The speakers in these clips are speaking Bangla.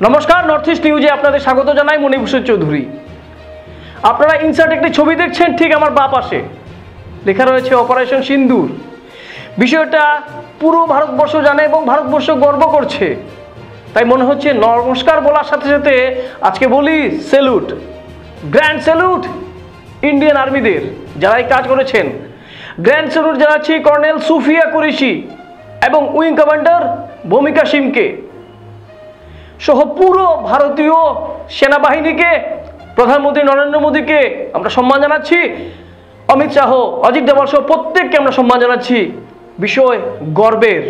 নমস্কার, নর্থ ইস্ট নিউজে আপনাদের স্বাগত জানাই। মণিভূষণ চৌধুরী। আপনারা ইনসার্ট একটি ছবি দেখছেন, ঠিক আমার বাঁ পাশে লেখা রয়েছে অপারেশন সিন্দুর। বিষয়টা পুরো ভারতবর্ষ জানে এবং ভারতবর্ষ গর্ব করছে। তাই মনে হচ্ছে নমস্কার বলার সাথে সাথে আজকে বলি স্যালুট, গ্র্যান্ড স্যালুট ইন্ডিয়ান আর্মিদের যারা এই কাজ করেছেন। গ্র্যান্ড স্যালুট জানাচ্ছি কর্নেল সুফিয়া কুরেশি এবং উইং কমান্ডার ভূমিকা সিংকে সহ পুরো ভারতীয় সেনাবাহিনীকে, প্রধানমন্ত্রী নরেন্দ্র মোদীকে আমরা সম্মান জানাচ্ছি, অমিত শাহ, অজিত ডোভাল সহ প্রত্যেককে আমরা সম্মান জানাচ্ছি। বিষয় গর্বের।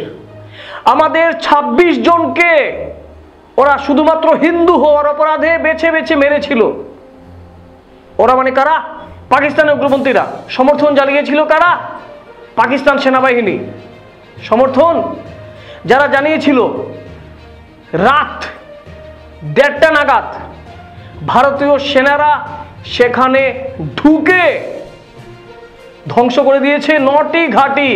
আমাদের ২৬ জনকে ওরা শুধুমাত্র হিন্দু হওয়ার অপরাধে বেছে বেছে মেরেছিল। ওরা মানে কারা? পাকিস্তানের উগ্রপন্থীরা। সমর্থন জানিয়েছিল কারা? পাকিস্তান সেনাবাহিনী। সমর্থন যারা জানিয়েছিল রাত ১:৩০ নাগাদ ভারতীয় সেনারা সেখানে ঢুকে ধ্বংস করে দিয়েছে ৯টি ঘাঁটি।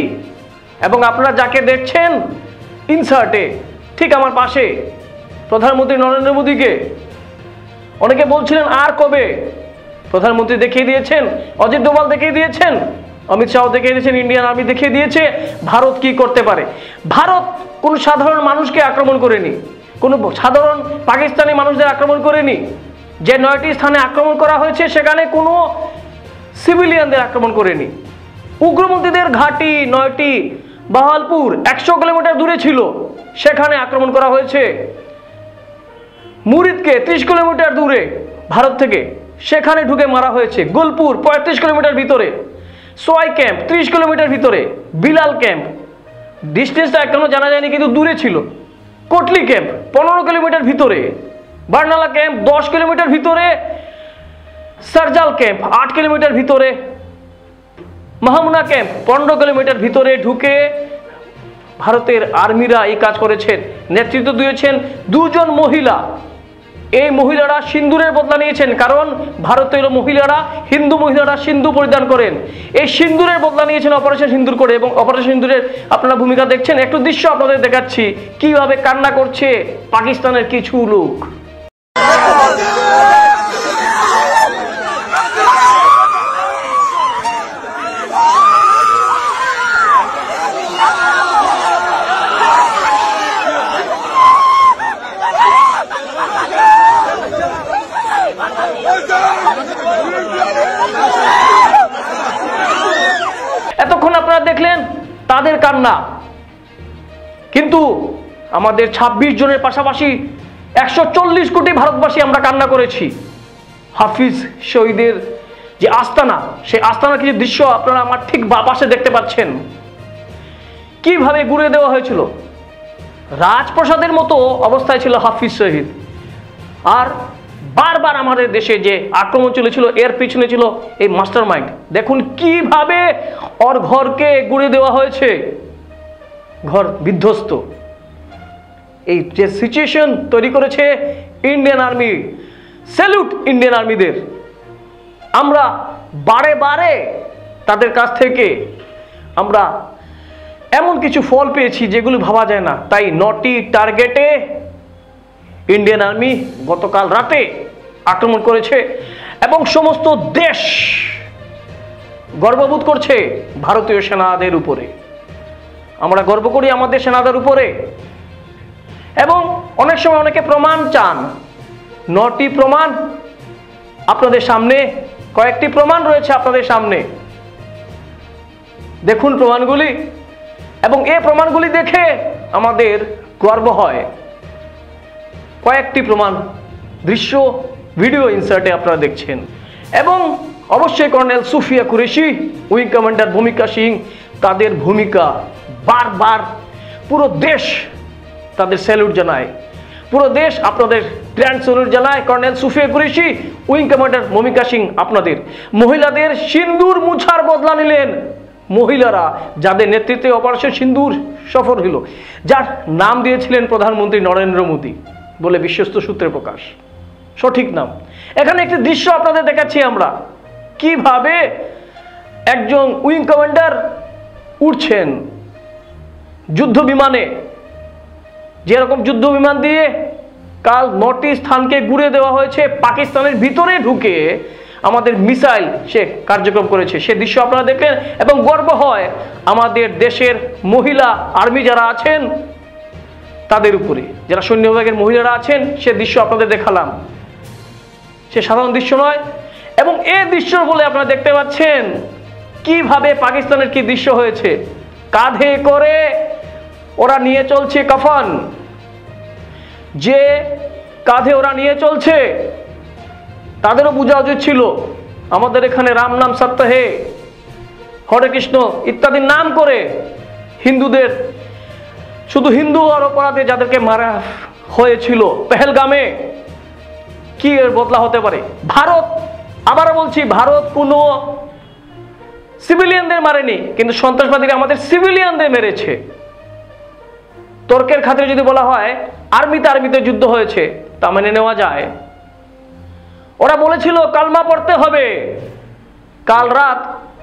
এবং আপনারা যাকে দেখছেন ইনসার্টে ঠিক আমার পাশে, প্রধানমন্ত্রী নরেন্দ্র মোদীকে অনেকে বলছিলেন আর কবে? প্রধানমন্ত্রী দেখিয়ে দিয়েছেন, অজিত ডোভাল দেখিয়ে দিয়েছেন, অমিত শাহ দেখিয়ে দিয়েছেন, ইন্ডিয়ান আর্মি দেখিয়ে দিয়েছে ভারত কি করতে পারে। ভারত কোনো সাধারণ মানুষকে আক্রমণ করেনি, কোনো সাধারণ পাকিস্তানি মানুষদের আক্রমণ করেনি। যে ৯টি স্থানে আক্রমণ করা হয়েছে সেখানে কোনো সিভিলিয়ানদের আক্রমণ করেনি। উগ্রপন্থীদের ঘাঁটি ৯টি বাহালপুর ১০০ কিলোমিটার দূরে ছিল, সেখানে আক্রমণ করা হয়েছে। মুরিদকে ৩০ কিলোমিটার দূরে ভারত থেকে, সেখানে ঢুকে মারা হয়েছে। গোলপুর ৩৫ কিলোমিটার ভিতরে, সোয়াই ক্যাম্প ৩০ কিলোমিটার ভিতরে, বিলাল ক্যাম্প ডিস্টেন্সটা এখনো জানা যায়নি কিন্তু দূরে ছিল। কোটলি ক্যাম্প ১৫ কিলোমিটার ভিতরে, বার্নালা ক্যাম্প ১০ কিলোমিটার ভিতরে, সারজাল ক্যাম্প ৮ কিলোমিটার ভিতরে, মাহমুনা ক্যাম্প ১৫ কিলোমিটার ভিতরে ঢুকে ভারতের আর্মিরা এই কাজ করেছেন। নেতৃত্ব দিয়েছেন দুজন মহিলা। এই মহিলারা সিন্দুরের বদলা নিয়েছেন, কারণ ভারতীয় মহিলারা, হিন্দু মহিলারা সিন্দুর পরিধান করেন। এই সিন্দুরের বদলা নিয়েছেন অপারেশন সিন্দুর করে। এবং অপারেশন সিন্দুরের আপনারা ভূমিকা দেখছেন। একটু দৃশ্য আপনাদের দেখাচ্ছি কিভাবে কান্না করছে পাকিস্তানের কিছু লোক। এতক্ষণ আপনারা দেখলেন তাদের কান্না, কিন্তু আমাদের ২৬ জনের পাশাপাশি ১৪০ কোটি ভারতবাসী আমরা কান্না করেছি। হাফিজ শহীদের যে আস্তানা, সেই আস্তানার কিছু দৃশ্য আপনারা আমার ঠিক বাঁ পাশে দেখতে পাচ্ছেন। কিভাবে গুঁড়িয়ে দেওয়া হয়েছিল, রাজপ্রাসাদের মতো অবস্থায় ছিল হাফিজ শহীদ। আর বারবার আমাদের দেশে যে আক্রমণ চলেছিল এর পিছনে ছিল এই মাস্টার মাইন্ড। দেখুন কিভাবে ওর ঘরকে গুঁড়িয়ে দেওয়া হয়েছে, ঘর বিধ্বস্ত। এই যে সিচুয়েশন তৈরি করেছে ইন্ডিয়ান আর্মি, স্যালুট ইন্ডিয়ান আর্মিদের। আমরা বারে বারে তাদের কাছ থেকে আমরা এমন কিছু ফল পেয়েছি যেগুলো ভাবা যায় না। তাই ৯টি টার্গেটে ইন্ডিয়ান আর্মি গতকাল রাতে আক্রমণ করেছে এবং সমস্ত দেশ গর্ববোধ করছে ভারতীয় সেনাদের উপরে। আমরা গর্ব করি আমাদের সেনাদের উপরে। এবং অনেক সময় অনেকে প্রমাণ চান। ৯টি প্রমাণ আপনাদের সামনে, কয়েকটি প্রমাণ রয়েছে আপনাদের সামনে। দেখুন প্রমাণগুলি, এবং এই প্রমাণগুলি দেখে আমাদের গর্ব হয়। কয়েকটি প্রমাণ দৃশ্য ভিডিও ইনসার্টে আপনারা দেখছেন। এবং অবশ্যই colonel Sufia Qureshi, wing commander ভূমিকা সিং, তাদের ভূমিকা বারবার পুরো দেশ তাদের স্যালুট জানায়। পুরো দেশ আপনাদের গ্র্যান্ড স্যালুট জানায়। Colonel Sufia Qureshi, wing commander ভূমিকা সিং, আপনাদের মহিলাদের সিন্দুর মুছার বদলা নিলেন। মহিলারা যাদের নেতৃত্বে অপারেশন সিন্দুর সফল হলো, যার নাম দিয়েছিলেন প্রধানমন্ত্রী নরেন্দ্র মোদী বলে বিশ্বস্ত সূত্রে প্রকাশ, সঠিক নাম। এখানে একটি দৃশ্য আপনাদের দেখাচ্ছি আমরা, কিভাবে একজন উইং কমান্ডার উঠছেন যুদ্ধ বিমানে, যেরকম যুদ্ধ বিমান দিয়ে কাল 9টি স্থানকে ঘুরে দেওয়া হয়েছে, পাকিস্তানের ভিতরে ঢুকে আমাদের মিসাইল সে কার্যক্রম করেছে। সে দৃশ্য আপনারা দেখলেন এবং গর্ব হয় আমাদের দেশের মহিলা আর্মি যারা আছেন তাদের উপরে, যারা সৈন্য বিভাগের মহিলারা আছেন, সে দৃশ্য আপনাদের দেখালাম। সে সাধারণ দৃশ্য নয়। এবং এই দৃশ্য বলে আপনারা দেখতে পাচ্ছেন কিভাবে পাকিস্তানের কি দৃশ্য হয়েছে। কাঁধে করে ওরা নিয়ে চলছে কাফন, যে কাঁধে ওরা নিয়ে চলছে তাদেরও বোঝা উচিত ছিল আমাদের এখানে রাম নাম সপ্তাহে হরে কৃষ্ণ ইত্যাদি নাম করে হিন্দুদের, শুধু হিন্দু আর অপরাধে যাদেরকে মারা হয়েছিল পেহেলগামে, কি এর বদলা হতে পারে? ভারত, আবারও বলছি, ভারত কোনো সিভিলিয়ানদের মারেনি, কিন্তু সন্ত্রাসবাদীরা আমাদের সিভিলিয়ানদের মেরেছে। তর্কের খাতিরে যদি বলা হয় আর্মিতে যুদ্ধ হয়েছে, তা মেনে নেওয়া যায়। ওরা বলেছিল কালমা পড়তে হবে, কাল রাত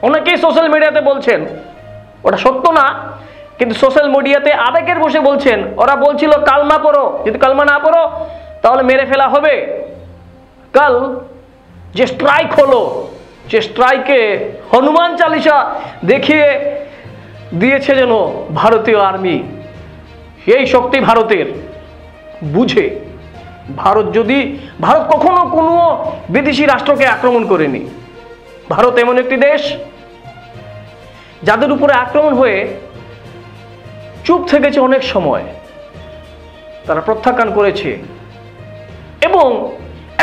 অনেকেই সোশ্যাল মিডিয়াতে বলছেন, ওটা সত্য না, কিন্তু সোশ্যাল মিডিয়াতে আবেগের বসে বলছেন, ওরা বলছিল কালমা পড়ো, যদি কালমা না পড়ো তাহলে মেরে ফেলা হবে। কাল যে স্ট্রাইক হলো, যে স্ট্রাইকে হনুমান চালিসা দেখিয়ে দিয়েছে যেন ভারতীয় আর্মি, এই শক্তি ভারতের বুঝে। ভারত কখনো কোনো বিদেশি রাষ্ট্রকে আক্রমণ করেনি। ভারত এমন একটি দেশ যাদের উপরে আক্রমণ হয়ে চুপ থেকেছে অনেক সময়, তারা প্রত্যাখ্যান করেছে। এবং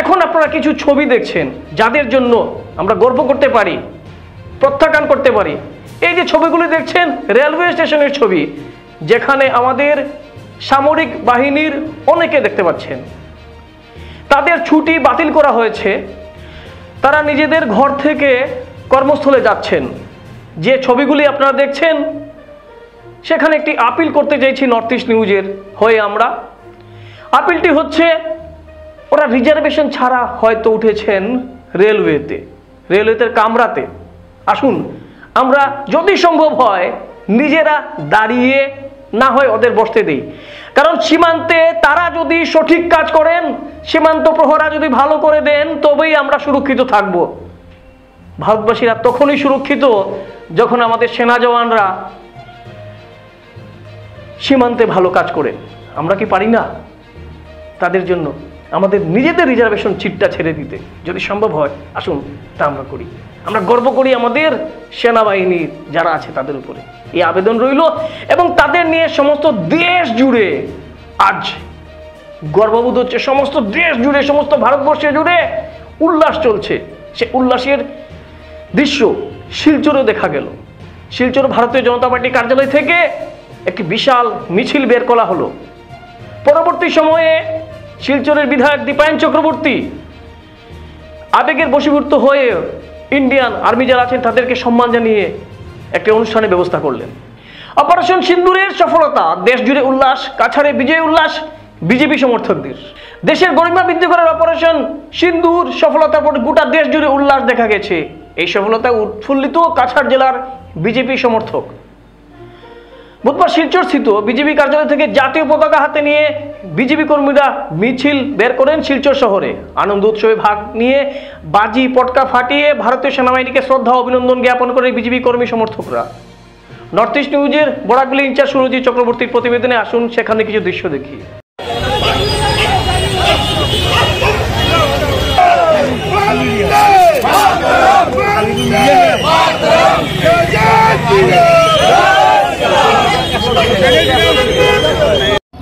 এখন আপনারা কিছু ছবি দেখছেন যাদের জন্য আমরা গর্ব করতে পারি, প্রত্যাখ্যান করতে পারি। এই যে ছবিগুলি দেখছেন রেলওয়ে স্টেশনের ছবি, যেখানে আমাদের সামরিক বাহিনীর অনেকে দেখতে পাচ্ছেন তাদের ছুটি বাতিল করা হয়েছে, তারা নিজেদের ঘর থেকে কর্মস্থলে যাচ্ছেন। যে ছবিগুলি আপনারা দেখছেন সেখানে একটি আপিল করতে চাইছি নর্থ ইস্ট নিউজের হয়ে আমরা। আপিলটি হচ্ছে, ওরা রিজার্ভেশন ছাড়া হয়তো উঠেছেন রেলওয়েতে কামরাতে। আসুন আমরা যদি সম্ভব হয় নিজেরা দাঁড়িয়ে না হয় ওদের বসতে দেই, কারণ সীমান্তে তারা যদি সঠিক কাজ করেন, সীমান্ত প্রহরা যদি ভালো করে দেন, তবেই আমরা সুরক্ষিত থাকব। ভারতবাসীরা তখনই সুরক্ষিত যখন আমাদের সেনা জওয়ানরা সীমান্তে ভালো কাজ করে। আমরা কি পারি না তাদের জন্য আমাদের নিজেদের রিজার্ভেশন চিটটা ছেড়ে দিতে? যদি সম্ভব হয় আসুন তা আমরা করি। আমরা গর্ব করি আমাদের সেনাবাহিনী যারা আছে তাদের উপরে, এই আবেদন রইল। এবং তাদের নিয়ে সমস্ত দেশ জুড়ে আজ গর্ববোধ হচ্ছে, সমস্ত দেশ জুড়ে, সমস্ত ভারতবর্ষে জুড়ে উল্লাস চলছে। সে উল্লাসের দৃশ্য শিলচরে দেখা গেল। শিলচর ভারতীয় জনতা পার্টি কার্যালয় থেকে একটি বিশাল মিছিল বের করা হলো। পরবর্তী সময়ে শিলচরের বিধায়ক দীপায়ন চক্রবর্তী আবেগের বশীভূত হয়ে ইন্ডিয়ান আর্মি যারা আছেন তাদেরকে সম্মান জানিয়ে একটি অনুষ্ঠানের ব্যবস্থা করলেন। অপারেশন সিন্দুরের সফলতা, দেশ জুড়ে উল্লাস, কাছাড়ে বিজয় উল্লাস বিজেপি সমর্থকদের। দেশের গরিমা বৃদ্ধি করার অপারেশন সিন্দুর সফলতার পর গোটা দেশ জুড়ে উল্লাস দেখা গেছে। এই সফলতায় উৎফুল্লিত কাছাড় জেলার বিজেপি সমর্থক। বুধবার শিলচর স্থিত বিজেপি কার্যালয় থেকে জাতীয় পতাকা হাতে নিয়ে বিজেপি কর্মীরা মিছিল বের করেন শিলচর শহরে। আনন্দ উৎসবে ভাগ নিয়ে বাজি পটকা ফাটিয়ে ভারতীয় সেনাবাহিনীকে শ্রদ্ধা অভিনন্দন জ্ঞাপন করে বিজেপি কর্মী সমর্থকরা। নর্থ ইস্ট নিউজের বরাকবিলি ইনচার্জ সুরজিৎ চক্রবর্তীর প্রতিবেদনে আসুন সেখানে কিছু দৃশ্য দেখি।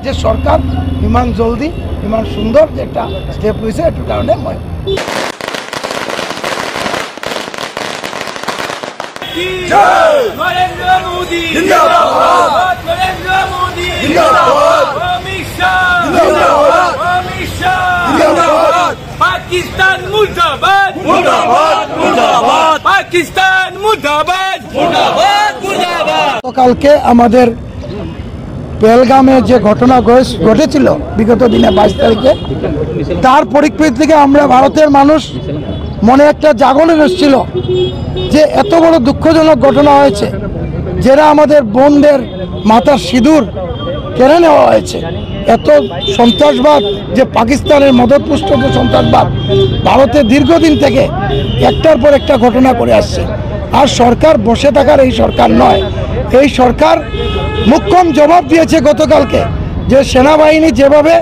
যে সরকার ইমান জলদি ইমান সুন্দর যে একটা স্টেপ হয়েছে, এটার কারণে পাকিস্তান মুর্দাবাদ, মুর্দাবাদ, মুর্দাবাদ, পাকিস্তান মুর্দাবাদ, মুর্দাবাদ, মুর্দাবাদ। কালকে আমাদের পেহেলগামে যে ঘটনা ঘটেছিল বিগত দিনে 22 তারিখে, তার পরিপ্রেক্ষিতে থেকে আমরা ভারতের মানুষ মনে একটা জাগরণ এসেছিল যে এত বড় দুঃখজনক ঘটনা হয়েছে, যারা আমাদের বোনদের মাথার সিঁদুর কেড়ে নেওয়া হয়েছে। এত সন্ত্রাসবাদ, যে পাকিস্তানের মদতপুষ্ট যে সন্ত্রাসবাদ ভারতে দীর্ঘদিন থেকে একটার পর একটা ঘটনা করে আসছে। আর সরকার বসে থাকার এই সরকার নয়, এই সরকার মুখ্যম জবাব দিয়েছে গতকালকে, যে সেনাবাহিনী যেভাবে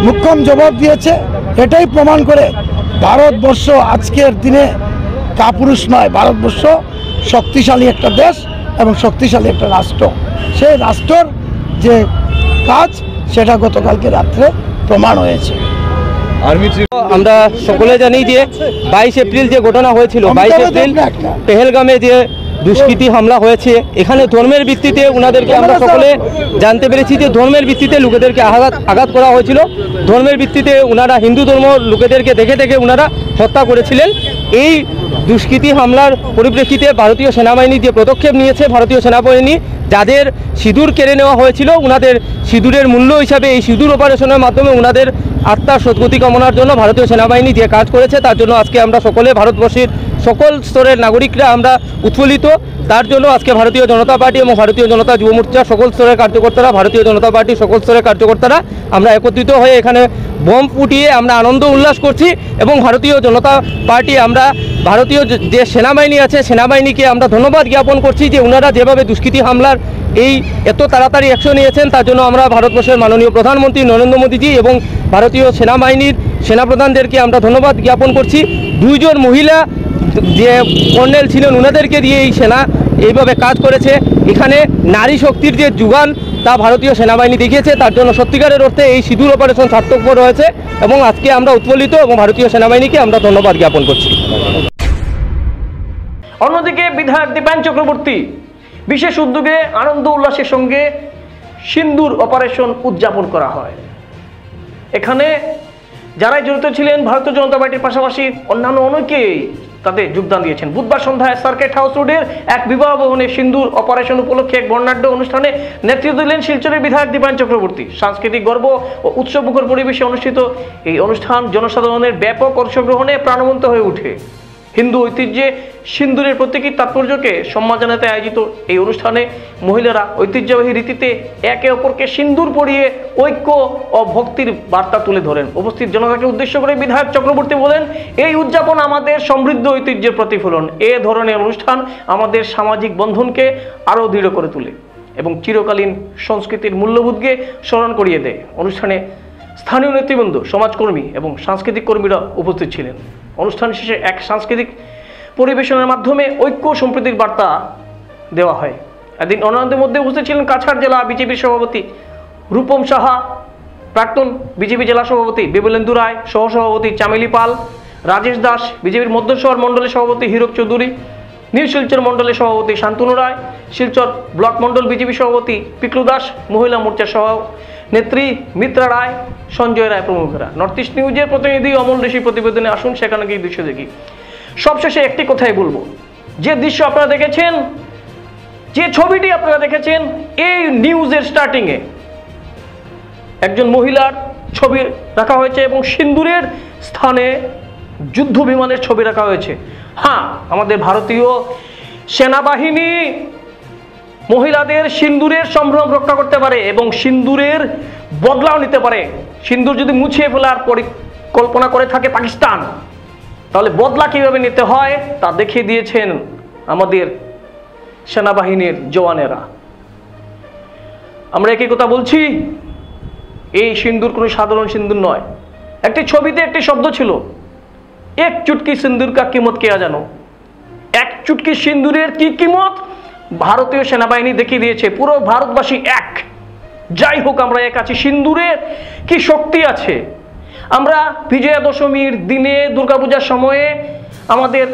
মুখ্যম জবাব দিয়েছে এটাই প্রমাণ করে ভারতবর্ষ আজকের দিনে কাপুরুষ নয়, ভারতবর্ষ শক্তিশালী একটা দেশ এবং শক্তিশালী একটা রাষ্ট্র। সেই রাষ্ট্রের যে কাজ সেটা গতকালকে রাত্রে প্রমাণ হয়েছে। আমরা সকলে জানি যে 22 এপ্রিল যে ঘটনা হয়েছিল, 22 এপ্রিল পেহেলগামে যে দুষ্কৃতী হামলা হয়েছে, এখানে ধর্মের ভিত্তিতে ওনাদেরকে আমরা সকলে জানতে পেরেছি যে ধর্মের ভিত্তিতে লোকেদেরকে আঘাত করা হয়েছিল। ধর্মের ভিত্তিতে ওনারা হিন্দু ধর্ম লোকেদেরকে দেখে দেখে ওনারা হত্যা করেছিলেন। এই দুষ্কৃতী হামলার পরিপ্রেক্ষিতে ভারতীয় সেনাবাহিনী যে পদক্ষেপ নিয়েছে, ভারতীয় সেনাবাহিনী যাদের সিঁদুর কেড়ে নেওয়া হয়েছিল ওনাদের সিঁদুরের মূল্য হিসাবে এই সিঁদুর অপারেশনের মাধ্যমে ওনাদের আত্মার সদ্গতি কামনার জন্য ভারতীয় সেনাবাহিনী যে কাজ করেছে তার জন্য আজকে আমরা সকলে ভারতবর্ষের সকল স্তরের নাগরিকরা আমরা উৎফুল্লিত। তার জন্য আজকে ভারতীয় জনতা পার্টি এবং ভারতীয় জনতা যুব মোর্চার সকল স্তরের কার্যকর্তারা, ভারতীয় জনতা পার্টির সকল স্তরের কার্যকর্তারা আমরা একত্রিত হয়ে এখানে বোম ফুটিয়ে আমরা আনন্দ উল্লাস করছি। এবং ভারতীয় জনতা পার্টি আমরা ভারতীয় যে সেনাবাহিনী আছে সেনাবাহিনীকে আমরা ধন্যবাদ জ্ঞাপন করছি যে ওনারা যেভাবে দুষ্কৃতী হামলার এই এত তাড়াতাড়ি অ্যাকশন নিয়েছেন তার জন্য আমরা ভারতবর্ষের মাননীয় প্রধানমন্ত্রী নরেন্দ্র মোদীজি এবং ভারতীয় সেনাবাহিনীর সেনাপ্রধানদেরকে আমরা ধন্যবাদ জ্ঞাপন করছি। 2 জন মহিলা যে কর্নেল ছিলেন ওনাদেরকে দিয়ে এই সেনা এইভাবে কাজ করেছে। এখানে নারী শক্তির যে যোগান তা ভারতীয় সেনাবাহিনী দেখিয়েছে, তার জন্য সত্যিকারের অর্থে এই সিঁদুর অপারেশন সার্থকপর হয়েছে এবং আজকে আমরা উৎফুল্লিত এবং ভারতীয় সেনাবাহিনীকে আমরা ধন্যবাদ জ্ঞাপন করছি। অন্যদিকে বিধায়ক দীপায়ন চক্রবর্তী বিশেষ উদ্যোগে আনন্দ উল্লাসের সঙ্গে সিন্দুর অপারেশন উদযাপন করা হয়। এখানে যারাই জড়িত ছিলেন ভারতীয় জনতা পার্টির পাশাপাশি অন্যান্য অনেকেই তাদের যোগদান দিয়েছেন। বুধবার সন্ধ্যায় সার্কিট হাউস রোডের এক বিবাহ ভবনে সিন্দুর অপারেশন উপলক্ষে এক বর্ণাঢ্য অনুষ্ঠানে নেতৃত্ব দিলেন শিলচরের বিধায়ক দীপায়ন চক্রবর্তী। সাংস্কৃতিক গর্ব ও উৎসবমুখর পরিবেশে অনুষ্ঠিত এই অনুষ্ঠান জনসাধারণের ব্যাপক অংশগ্রহণে প্রাণবন্ত হয়ে ওঠে। হিন্দু ঐতিহ্যে সিন্দুরের প্রতীকী তাৎপর্যকে সম্মান জানাতে আয়োজিত এই অনুষ্ঠানে মহিলারা ঐতিহ্যবাহী রীতিতে একে অপরকে সিন্দুর পরিয়ে ঐক্য ও ভক্তির বার্তা তুলে ধরেন। উপস্থিত জনতাকে উদ্দেশ্য করে বিধায়ক চক্রবর্তী বলেন, এই উদযাপন আমাদের সমৃদ্ধ ঐতিহ্যের প্রতিফলন। এ ধরনের অনুষ্ঠান আমাদের সামাজিক বন্ধনকে আরও দৃঢ় করে তোলে এবং চিরকালীন সংস্কৃতির মূল্যবোধকে স্মরণ করিয়ে দেয়। অনুষ্ঠানে স্থানীয় নেতৃবৃন্দ, সমাজকর্মী এবং সাংস্কৃতিক কর্মীরা উপস্থিত ছিলেন। অনুষ্ঠান শেষে এক সাংস্কৃতিক পরিবেশনের মাধ্যমে ঐক্য সম্প্রীতির বার্তা দেওয়া হয়। এদিন অন্যান্যদের মধ্যে উপস্থিত ছিলেন কাছাড় জেলা বিজেপির সভাপতি রূপম সাহা, প্রাক্তন বিজেপি জেলা সভাপতি বিমলেন্দু রায়, সহসভাপতি চামেলি পাল, রাজেশ দাস, বিজেপির মধ্যশহর মণ্ডলের সভাপতি হীরক চৌধুরী, নিউ শিলচর মণ্ডলের সভাপতি শান্তনু রায়, শিলচর ব্লক মণ্ডল বিজেপি সভাপতি পিকলু দাস, মহিলা মোর্চার সহ নেত্রী মিত্রা রায়, সঞ্জয় রায় প্রমুখরা। নর্থ ইস্ট নিউজের প্রতিনিধি অমল ঋষি প্রতিবেদনে আসুন সেখানে গিয়ে দৃশ্য দেখি। সবশেষে একটি কথাই বলবো, যে দৃশ্য আপনারা দেখেছেন, যে ছবিটি আপনারা দেখেছেন, এই নিউজের স্টার্টিংয়ে একজন মহিলার ছবি রাখা হয়েছে এবং সিন্দুরের স্থানে যুদ্ধ বিমানের ছবি রাখা হয়েছে। হ্যাঁ, আমাদের ভারতীয় সেনাবাহিনী মহিলাদের সিন্দুরের সম্ভ্রম রক্ষা করতে পারে এবং সিন্দুরের বদলাও নিতে পারে। সিন্দুর যদি মুছিয়ে ফেলার পরিকল্পনা করে থাকে পাকিস্তান, তাহলে বদলা কিভাবে নিতে হয় তা দেখিয়ে দিয়েছেন আমাদের সেনাবাহিনীর জওয়ানেরা। আমরা একই কথা বলছি, এই সিন্দুর কোনো সাধারণ সিন্দুর নয়। একটি ছবিতে একটি শব্দ ছিল, এক চুটকি সিন্দুর কা কিমত কেয়া জানো। এক চুটকি সিন্দুরের কি কিমত ভারতীয় সেনাবাহিনী দেখিয়ে দিয়েছে। পুরো ভারতবাসী এক। যাই হোক, আমরা এক আছি। সিন্দুরের কি শক্তি আছে। আমরা বিজয়া দশমীর দিনে, দুর্গাপূজার সময়ে আমাদের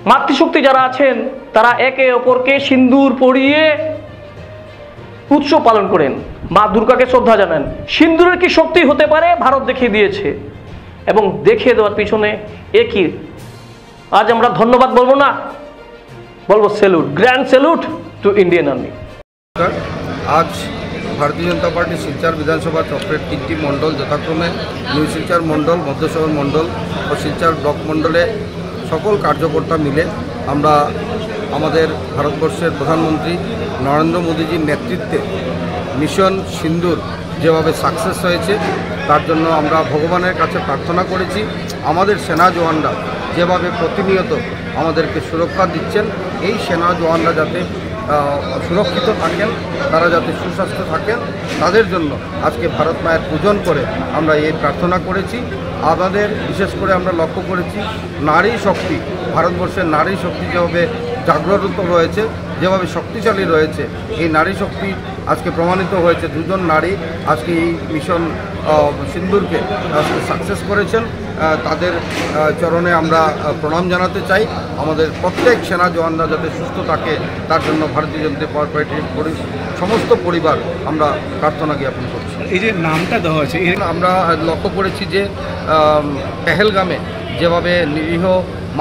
মাতৃশক্তি যারা আছেন তারা একে অপরকে সিন্দুর পরিয়ে উৎসব পালন করেন, মা দুর্গাকে শ্রদ্ধা জানান। সিন্দুরের কি শক্তি হতে পারে ভারত দেখিয়ে দিয়েছে এবং দেখিয়ে দেওয়ার পিছনে একই আজ আমরা ধন্যবাদ বলবো না, বলবো salute, grand salute to Indian army. আজ ভারতীয় জনতা পার্টি শিলচর বিধানসভা চক্রের 3টি মণ্ডল যথাক্রমে নিউ শিলচর মণ্ডল, মধ্যশহর মণ্ডল ও শিলচর ব্লক মণ্ডলে সকল কার্যকর্তা মিলে আমরা আমাদের ভারতবর্ষের প্রধানমন্ত্রী নরেন্দ্র মোদীজির নেতৃত্বে মিশন সিন্দুর যেভাবে সাকসেস হয়েছে তার জন্য আমরা ভগবানের কাছে প্রার্থনা করেছি। আমাদের সেনা জওয়ানরা যেভাবে প্রতিনিয়ত আমাদেরকে সুরক্ষা দিচ্ছেন, এই সেনা জওয়ানরা যাতে সুরক্ষিত থাকেন, তারা যাতে সুস্বাস্থ্য থাকেন, তাদের জন্য আজকে ভারত মায়ের পূজন করে আমরা এই প্রার্থনা করেছি। আমাদের বিশেষ করে আমরা লক্ষ্য করেছি নারী শক্তি, ভারতবর্ষের নারী শক্তি যেভাবে জাগ্রত রয়েছে, যেভাবে শক্তিশালী রয়েছে, এই নারী শক্তি আজকে প্রমাণিত হয়েছে। দুজন নারী আজকে এই মিশন সিন্দুরকে আজকে সাকসেস করেছেন। তাদের চরণে আমরা প্রণাম জানাতে চাই। আমাদের প্রত্যেক সেনা জওয়ানরা যাতে সুস্থ থাকে তার জন্য ভারতীয় জনতা পার্টির সমস্ত পরিবার আমরা প্রার্থনা জ্ঞাপন করছি। এই যে নামটা দেওয়া হয়েছে, আমরা লক্ষ্য করেছি যে পেহেলগামে যেভাবে নিরীহ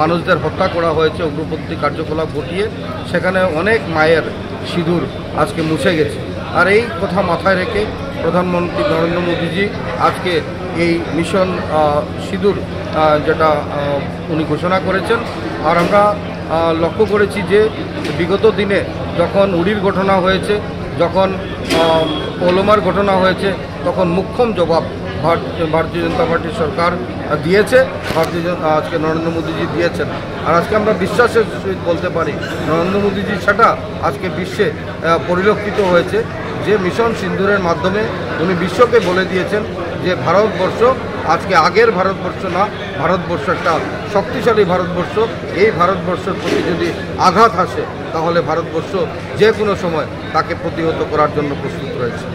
মানুষদের হত্যা করা হয়েছে উগ্রপন্থী কার্যকলাপ ঘটিয়ে, সেখানে অনেক মায়ের সিঁদুর আজকে মুছে গেছে। আর এই কথা মাথায় রেখে প্রধানমন্ত্রী নরেন্দ্র মোদীজি আজকে এই মিশন সিঁদুর যেটা উনি ঘোষণা করেছেন। আর আমরা লক্ষ্য করেছি যে বিগত দিনে যখন উড়ির ঘটনা হয়েছে, যখন পোলোমার ঘটনা হয়েছে, তখন মুখ্যম জবাব ভারতীয় জনতা পার্টির সরকার দিয়েছে, আজকে নরেন্দ্র মোদীজি দিয়েছেন। আর আজকে আমরা বিশ্বাসের সহিত বলতে পারি নরেন্দ্র মোদীজি সেটা আজকে বিশ্বে পরিলক্ষিত হয়েছে যে মিশন সিন্দুরের মাধ্যমে উনি বিশ্বকে বলে দিয়েছেন যে ভারতবর্ষ আজকে আগের ভারতবর্ষ না, ভারতবর্ষ একটা শক্তিশালী ভারতবর্ষ। এই ভারতবর্ষের প্রতি যদি আঘাত আসে তাহলে ভারতবর্ষ যে কোনো সময় তাকে প্রতিহত করার জন্য প্রস্তুত রয়েছে।